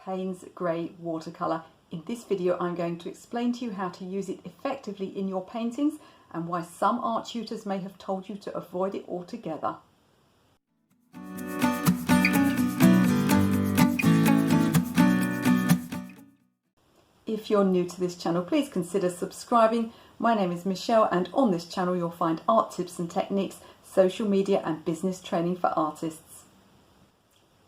Payne's Grey watercolour. In this video I'm going to explain to you how to use it effectively in your paintings and why some art tutors may have told you to avoid it altogether. If you're new to this channel, please consider subscribing. My name is Michelle and on this channel you'll find art tips and techniques, social media and business training for artists.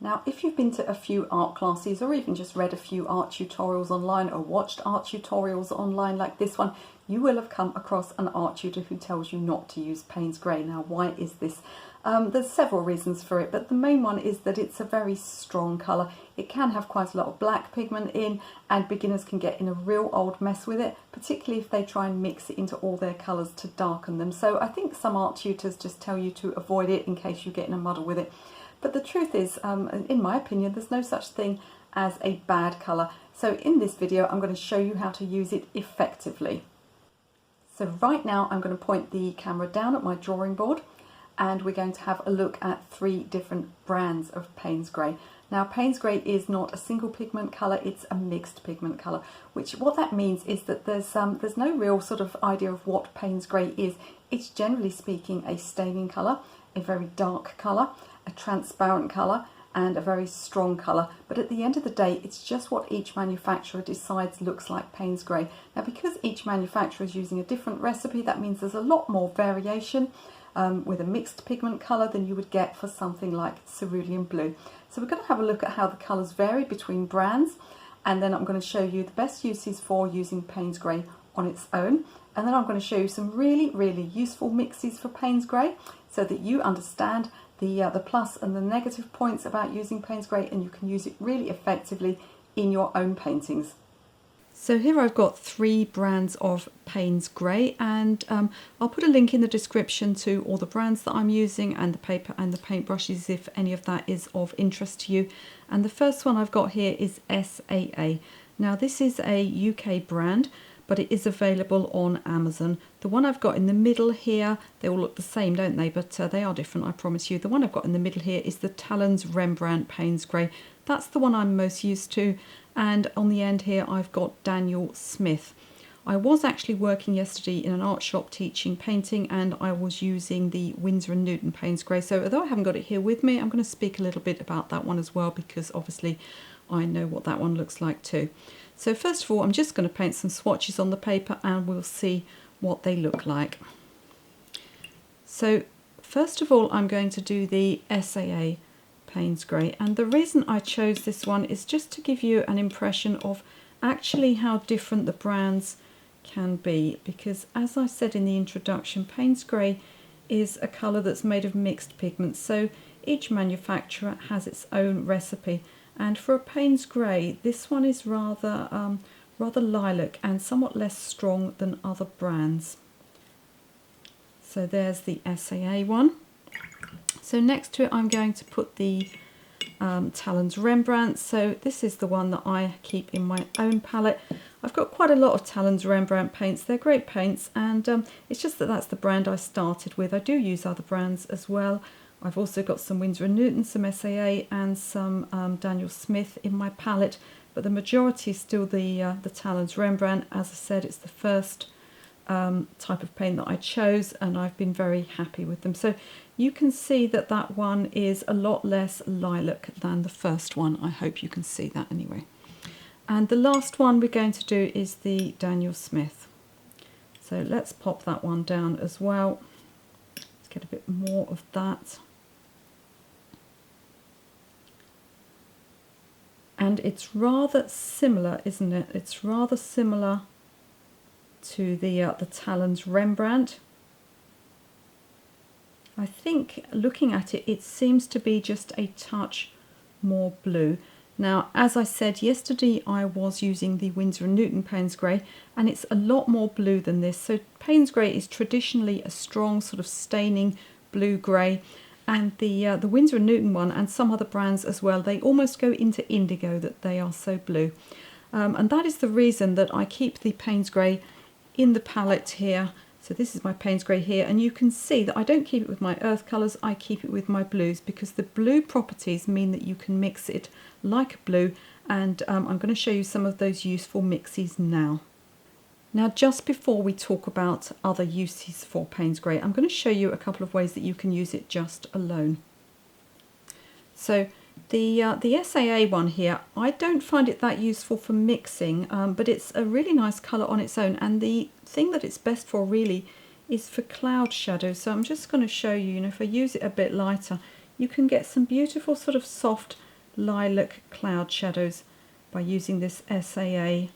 Now, if you've been to a few art classes or even just read a few art tutorials online or watched art tutorials online like this one, you will have come across an art tutor who tells you not to use Payne's Grey. Now, why is this? There's several reasons for it, but the main one is that it's a very strong colour. It can have quite a lot of black pigment in, and beginners can get in a real old mess with it, particularly if they try and mix it into all their colours to darken them. So I think some art tutors just tell you to avoid it in case you get in a muddle with it. But the truth is, in my opinion, there's no such thing as a bad colour. So in this video, I'm going to show you how to use it effectively. So right now, I'm going to point the camera down at my drawing board and we're going to have a look at 3 different brands of Payne's Grey. Now, Payne's Grey is not a single pigment colour, it's a mixed pigment colour, what that means is that there's no real sort of idea of what Payne's Grey is. It's generally speaking a staining colour, a very dark colour, a transparent colour and a very strong colour, but at the end of the day it's just what each manufacturer decides looks like Payne's Grey. Now, because each manufacturer is using a different recipe, that means there's a lot more variation with a mixed pigment colour than you would get for something like cerulean blue. So we're going to have a look at how the colours vary between brands, and then I'm going to show you the best uses for using Payne's Grey on its own, and then I'm going to show you some really useful mixes for Payne's Grey so that you understand the plus and the negative points about using Payne's Grey, and you can use it really effectively in your own paintings. So here I've got 3 brands of Payne's Grey, and I'll put a link in the description to all the brands that I'm using and the paper and the paintbrushes if any of that is of interest to you. And the first one I've got here is SAA. Now, this is a UK brand, but it is available on Amazon. The one I've got in the middle here, they all look the same, don't they? But they are different, I promise you. The one I've got in the middle here is the Talens Rembrandt Payne's Grey. That's the one I'm most used to. And on the end here, I've got Daniel Smith. I was actually working yesterday in an art shop teaching painting, and I was using the Winsor and Newton Payne's Grey. So although I haven't got it here with me, I'm going to speak a little bit about that one as well, because obviously I know what that one looks like too. So first of all, I'm just going to paint some swatches on the paper and we'll see what they look like. So first of all, I'm going to do the SAA Payne's Grey, and the reason I chose this one is just to give you an impression of actually how different the brands can be, because as I said in the introduction, Payne's Grey is a colour that's made of mixed pigments, so each manufacturer has its own recipe. And for a Payne's Grey, this one is rather lilac and somewhat less strong than other brands. So there's the SAA one. So next to it, I'm going to put the Talens Rembrandt. So this is the one that I keep in my own palette. I've got quite a lot of Talens Rembrandt paints. They're great paints, and it's just that that's the brand I started with. I do use other brands as well. I've also got some Winsor and Newton, some SAA and some Daniel Smith in my palette, but the majority is still the Talens Rembrandt. As I said, it's the first type of paint that I chose, and I've been very happy with them. So you can see that that one is a lot less lilac than the first one. I hope you can see that anyway. And the last one we're going to do is the Daniel Smith. So let's pop that one down as well. Let's get a bit more of that. And it's rather similar, isn't it? It's rather similar to the Talens Rembrandt. I think looking at it, it seems to be just a touch more blue. Now, as I said yesterday, I was using the Winsor and Newton Payne's Grey, and it's a lot more blue than this. So Payne's Grey is traditionally a strong sort of staining blue grey. And the Winsor and Newton one, and some other brands as well, they almost go into indigo, that they are so blue. And that is the reason that I keep the Payne's Grey in the palette here. So So this is my Paynes grey here, and you can see that I don't keep it with my earth colours, I keep it with my blues, because the blue properties mean that you can mix it like blue, and I'm going to show you some of those useful mixes now. Now, just before we talk about other uses for Paynes grey, I'm going to show you a couple of ways that you can use it just alone. So the SAA one here, I don't find it that useful for mixing, but it's a really nice colour on its own, and the thing that it's best for really is for cloud shadows. So I'm just going to show you, if I use it a bit lighter, you can get some beautiful sort of soft lilac cloud shadows by using this SAA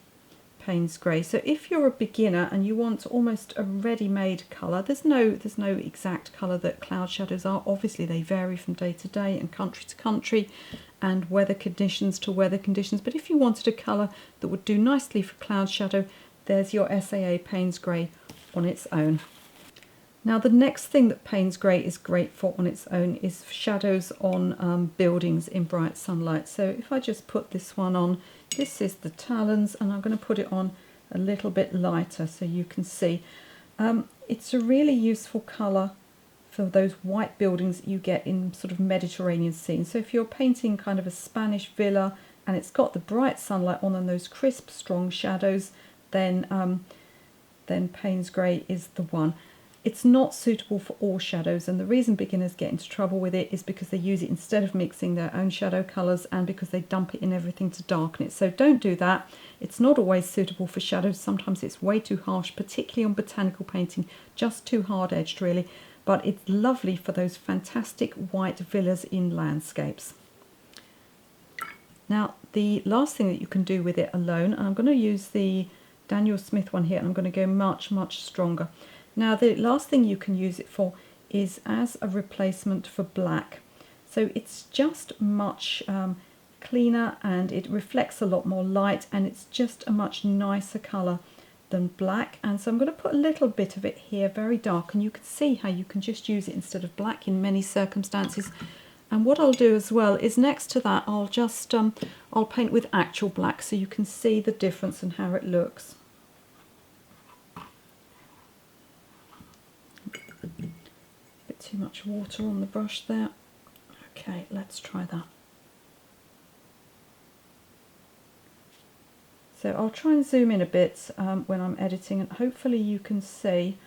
Paynes grey. So if you're a beginner and you want almost a ready-made colour, there's no exact colour that cloud shadows are. Obviously they vary from day to day and country to country and weather conditions to weather conditions, but if you wanted a colour that would do nicely for cloud shadow, there's your SAA Paynes grey on its own. Now the next thing that Paynes grey is great for on its own is shadows on buildings in bright sunlight. So if I just put this one on, this is the Talens, and I'm going to put it on a little bit lighter so you can see. It's a really useful colour for those white buildings that you get in sort of Mediterranean scenes. So if you're painting kind of a Spanish villa and it's got the bright sunlight on and those crisp, strong shadows, then Paynes grey is the one. It's not suitable for all shadows, and the reason beginners get into trouble with it is because they use it instead of mixing their own shadow colours, and because they dump it in everything to darken it. So don't do that. It's not always suitable for shadows. Sometimes it's way too harsh, particularly on botanical painting, just too hard edged really, but it's lovely for those fantastic white villas in landscapes. Now the last thing that you can do with it alone, and I'm going to use the Daniel Smith one here, and I'm going to go much stronger. Now the last thing you can use it for is as a replacement for black. So it's just much cleaner and it reflects a lot more light, and it's just a much nicer colour than black. And so I'm going to put a little bit of it here, very dark, and you can see how you can just use it instead of black in many circumstances. And what I'll do as well is next to that I'll just I'll paint with actual black so you can see the difference and how it looks. Bit too much water on the brush there. Okay, let's try that. So I'll try and zoom in a bit when I'm editing, and hopefully you can see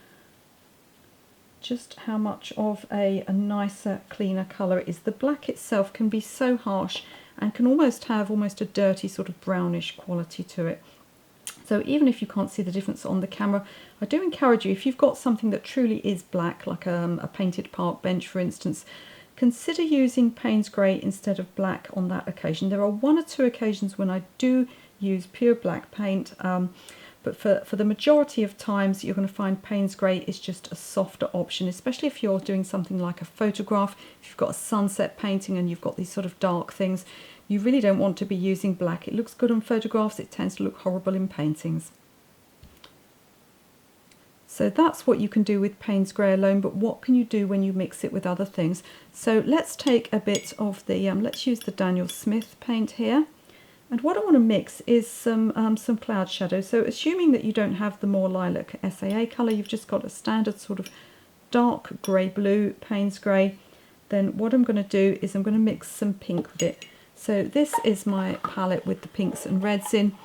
just how much of a nicer, cleaner colour it is. The black itself can be so harsh and can almost have a dirty sort of brownish quality to it. So even if you can't see the difference on the camera, I do encourage you, if you've got something that truly is black, like a painted park bench for instance, consider using Paynes grey instead of black on that occasion. There are one or two occasions when I do use pure black paint, but for the majority of times you're going to find Paynes grey is just a softer option, especially if you're doing something like a photograph. If you've got a sunset painting and you've got these sort of dark things, you really don't want to be using black. It looks good on photographs, it tends to look horrible in paintings. So that's what you can do with Paynes grey alone, but what can you do when you mix it with other things? So let's take a bit of the, let's use the Daniel Smith paint here. And what I want to mix is some cloud shadow. So assuming that you don't have the more lilac SAA colour, you've just got a standard sort of dark grey blue Paynes grey, then what I'm going to do is I'm going to mix some pink with it. So this is my palette with the pinks and reds in,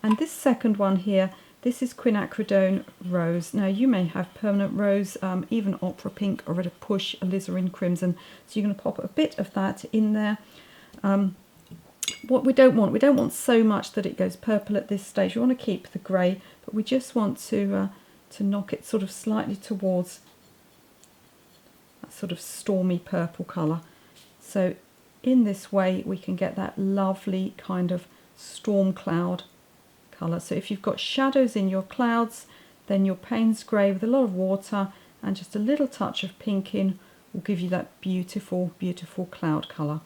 and this second one here, this is quinacridone rose. Now you may have permanent rose, even opera pink, or at a push alizarin crimson. So you're going to pop a bit of that in there. What we don't want so much that it goes purple at this stage. We want to keep the grey, but we just want to knock it sort of slightly towards that sort of stormy purple colour. So in this way we can get that lovely kind of storm cloud colour. So if you've got shadows in your clouds, then your Paynes grey with a lot of water and just a little touch of pink in will give you that beautiful, beautiful cloud colour.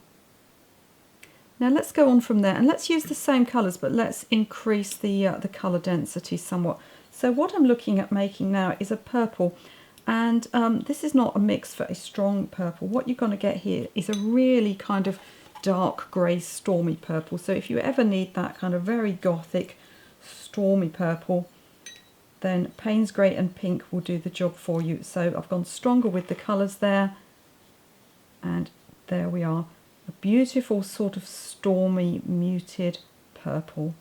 Now let's go on from there and let's use the same colours, but let's increase the colour density somewhat. So what I'm looking at making now is a purple, and this is not a mix for a strong purple. What you're going to get here is a really kind of dark grey stormy purple. So if you ever need that kind of very gothic stormy purple, then Payne's Grey and Pink will do the job for you. So I've gone stronger with the colours there, and there we are, a beautiful sort of stormy muted purple.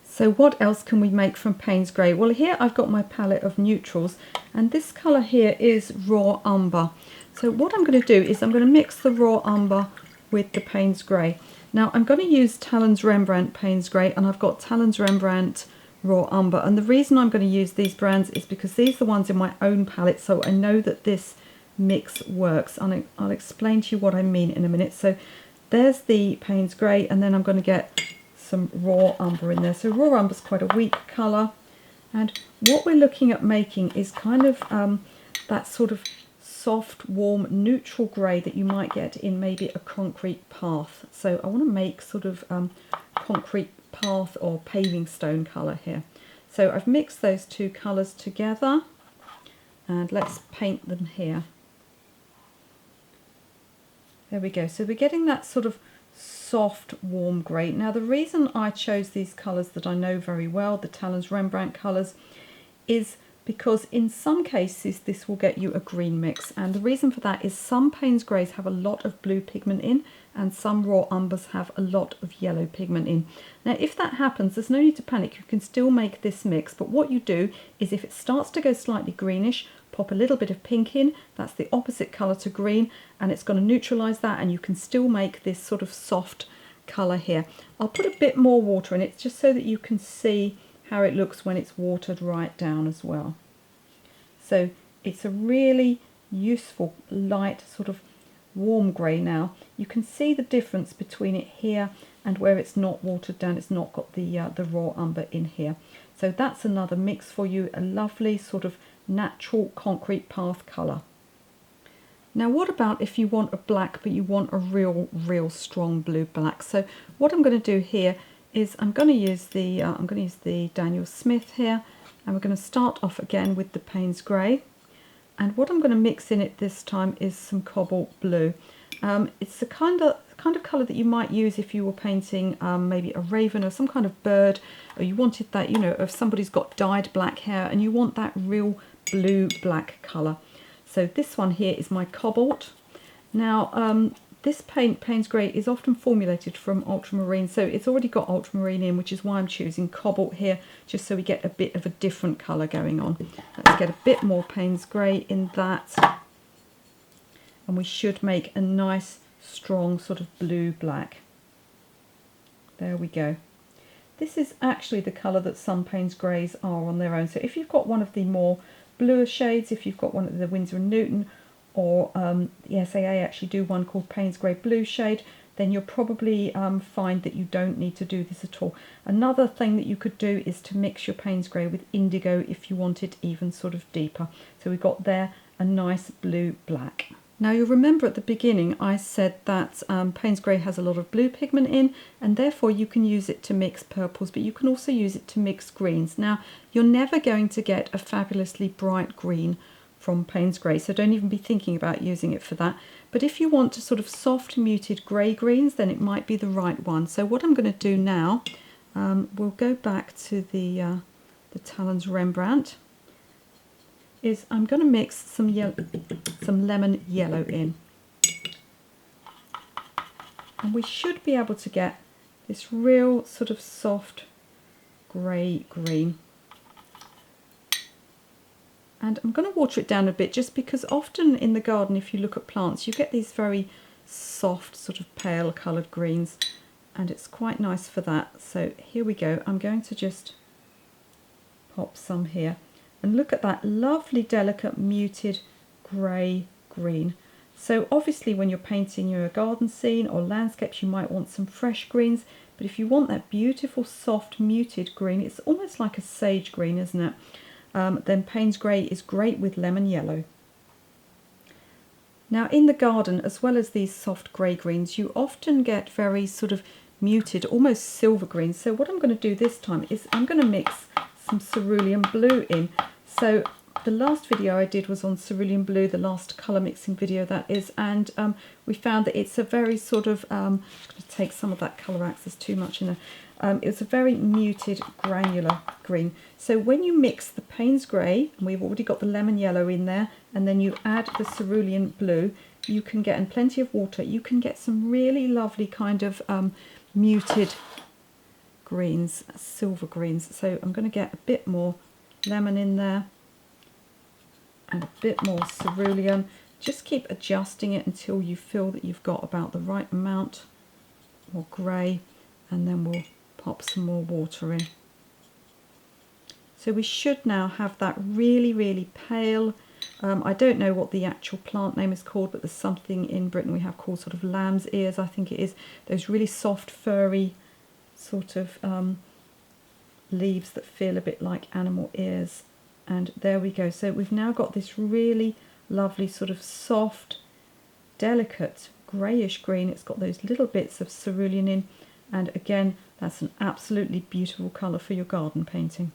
So what else can we make from Payne's Grey? Well, here I've got my palette of neutrals, and this colour here is Rawumber. So what I'm going to do is I'm going to mix the Rawumber with the Payne's Grey. Now I'm going to use Talens Rembrandt Payne's Grey, and I've got Talens Rembrandt Rawumber, and the reason I'm going to use these brands is because these are the ones in my own palette, so I know that this mix works, and I'll explain to you what I mean in a minute. So there's the Payne's Grey, and then I'm going to get some Rawumber in there. So Rawumber is quite a weak colour, and what we're looking at making is kind of that sort of soft, warm, neutral grey that you might get in maybe a concrete path. So I want to make sort of concrete path or paving stone colour here. So I've mixed those two colours together, and let's paint them here. There we go. So we're getting that sort of soft, warm grey. Now the reason I chose these colours that I know very well, the Talens Rembrandt colours, is because in some cases this will get you a green mix, and the reason for that is some Payne's Greys have a lot of blue pigment in, and some Rawumbers have a lot of yellow pigment in. Now if that happens, there's no need to panic, you can still make this mix, but what you do is if it starts to go slightly greenish, pop a little bit of pink in, that's the opposite colour to green, and it's going to neutralise that, and you can still make this sort of soft colour here. I'll put a bit more water in it just so that you can see how it looks when it's watered right down as well. So it's a really useful light sort of warm grey now. You can see the difference between it here and where it's not watered down, it's not got the Rawumber in here. So that's another mix for you, a lovely sort of natural concrete path colour. Now what about if you want a black but you want a real strong blue black? So what I'm going to do here is I'm going to use the Daniel Smith here, and we're going to start off again with the Payne's Grey, and what I'm going to mix in it this time is some cobalt blue. It's the kind of colour that you might use if you were painting maybe a raven or some kind of bird, or you wanted that, you know, if somebody's got dyed black hair and you want that real blue black colour. So this one here is my cobalt. Now this Payne's Grey is often formulated from ultramarine, so it's already got ultramarine in, which is why I'm choosing cobalt here, just so we get a bit of a different colour going on. Let's get a bit more Payne's Grey in that, and we should make a nice strong sort of blue black. There we go. This is actually the colour that some Payne's Greys are on their own. So if you've got one of the more bluer shades, if you've got one of the Winsor and Newton, or the SAA actually do one called Payne's Grey Blue shade, then you'll probably find that you don't need to do this at all. Another thing that you could do is to mix your Payne's Grey with indigo if you want it even sort of deeper. So we've got there a nice blue black. Now you'll remember at the beginning I said that Payne's Grey has a lot of blue pigment in, and therefore you can use it to mix purples, but you can also use it to mix greens. Now you're never going to get a fabulously bright green from Payne's Grey, so don't even be thinking about using it for that. But if you want to sort of soft muted grey greens, then it might be the right one. So what I'm going to do now, we'll go back to the Talens Rembrandt, is I'm going to mix some lemon yellow in, and we should be able to get this real sort of soft grey green. And I'm going to water it down a bit, just because often in the garden, if you look at plants, you get these very soft sort of pale coloured greens, and it's quite nice for that. So here we go. I'm going to just pop some here, and look at that lovely delicate muted grey green. So obviously when you're painting your garden scene or landscapes, you might want some fresh greens, but if you want that beautiful soft muted green, it's almost like a sage green, isn't it? Then Payne's Grey is great with lemon yellow. Now in the garden, as well as these soft grey greens, you often get very sort of muted, almost silver greens. So what I'm going to do this time is I'm going to mix some cerulean blue in. So the last video I did was on cerulean blue, the last colour mixing video that is, and we found that it's a very sort of, I'm going to take some of that colour out, there's too much in there. It's a very muted granular green. So when you mix the Payne's grey, and we've already got the lemon yellow in there, and then you add the cerulean blue, you can get, and plenty of water, you can get some really lovely kind of muted greens, silver greens. So I'm going to get a bit more lemon in there and a bit more cerulean. Just keep adjusting it until you feel that you've got about the right amount, more grey, and then we'll pop some more water in. So we should now have that really, really pale, I don't know what the actual plant name is called, but there's something in Britain we have called sort of lamb's ears, I think it is, those really soft, furry sort of leaves that feel a bit like animal ears. And there we go. So we've now got this really lovely sort of soft, delicate greyish green. It's got those little bits of cerulean in, and again, that's an absolutely beautiful colour for your garden painting.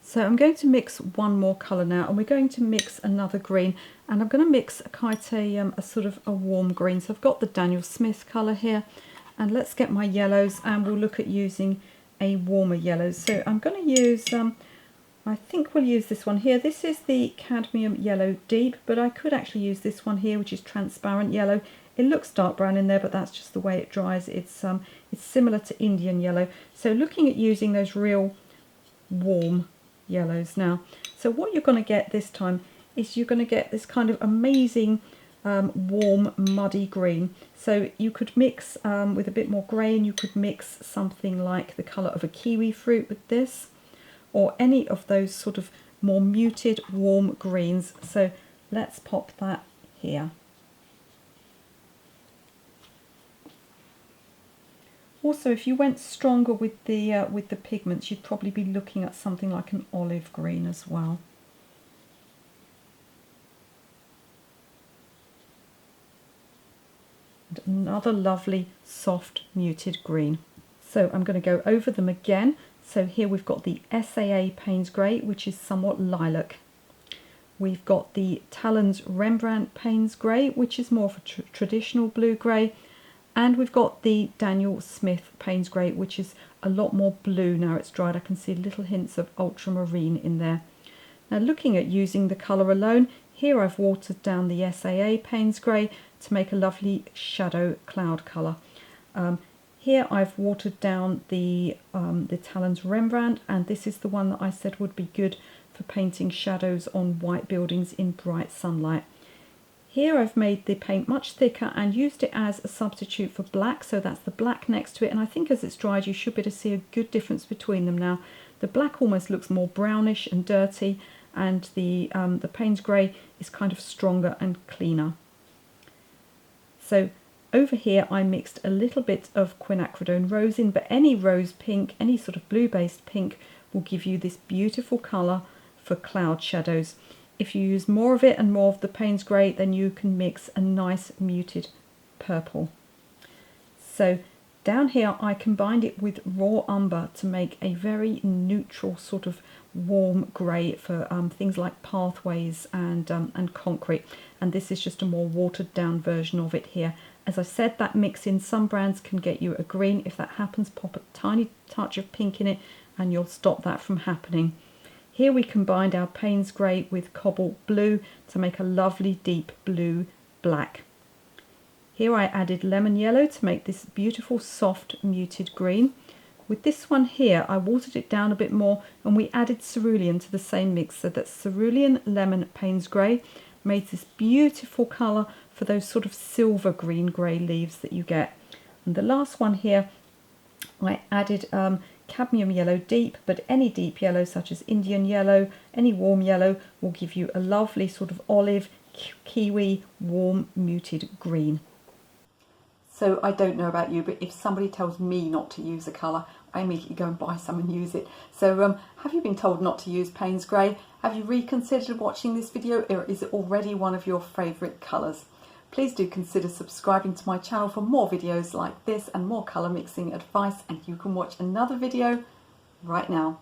So I'm going to mix one more colour now, and we're going to mix another green, and I'm going to mix quite a sort of a warm green. So I've got the Daniel Smith colour here, and let's get my yellows, and we'll look at using a warmer yellow. So I'm going to use, I think we'll use this one here. This is the Cadmium Yellow Deep, but I could actually use this one here, which is transparent yellow. It looks dark brown in there, but that's just the way it dries. It's similar to Indian yellow. So looking at using those real warm yellows now. So what you're going to get this time is you're going to get this kind of amazing warm muddy green. So you could mix with a bit more grey, and you could mix something like the colour of a kiwi fruit with this, or any of those sort of more muted warm greens. So let's pop that here. Also, if you went stronger with the pigments, you'd probably be looking at something like an olive green as well. And another lovely soft muted green. So I'm going to go over them again. So here we've got the SAA Paynes Grey, which is somewhat lilac. We've got the Talens Rembrandt Paynes Grey, which is more of a traditional blue grey. And we've got the Daniel Smith Paynes Grey, which is a lot more blue now it's dried. I can see little hints of ultramarine in there. Now looking at using the colour alone, here I've watered down the SAA Paynes Grey to make a lovely shadow cloud colour. Here I've watered down the Talens Rembrandt, and this is the one that I said would be good for painting shadows on white buildings in bright sunlight. Here I've made the paint much thicker and used it as a substitute for black, so that's the black next to it, and I think as it's dried you should be able to see a good difference between them now. The black almost looks more brownish and dirty, and the Paynes Grey is kind of stronger and cleaner. So over here I mixed a little bit of quinacridone rose in, but any rose pink, any sort of blue based pink will give you this beautiful colour for cloud shadows. If you use more of it and more of the Paynes Grey, then you can mix a nice muted purple. So down here I combined it with Rawumber to make a very neutral sort of warm grey for things like pathways and concrete. And this is just a more watered down version of it here. As I said, that mix in some brands can get you a green. If that happens, pop a tiny touch of pink in it and you'll stop that from happening. Here we combined our Paynes Grey with Cobalt Blue to make a lovely deep blue black. Here I added Lemon Yellow to make this beautiful soft muted green. With this one here I watered it down a bit more, and we added cerulean to the same mix, so that Cerulean Lemon Paynes Grey made this beautiful colour for those sort of silver green grey leaves that you get. And the last one here I added Cadmium Yellow Deep, but any deep yellow such as Indian yellow, any warm yellow will give you a lovely sort of olive, kiwi, warm muted green. So I don't know about you, but if somebody tells me not to use a colour, I immediately go and buy some and use it. So have you been told not to use Paynes Grey? Have you reconsidered watching this video, or is it already one of your favourite colours? Please do consider subscribing to my channel for more videos like this and more colour mixing advice, and you can watch another video right now.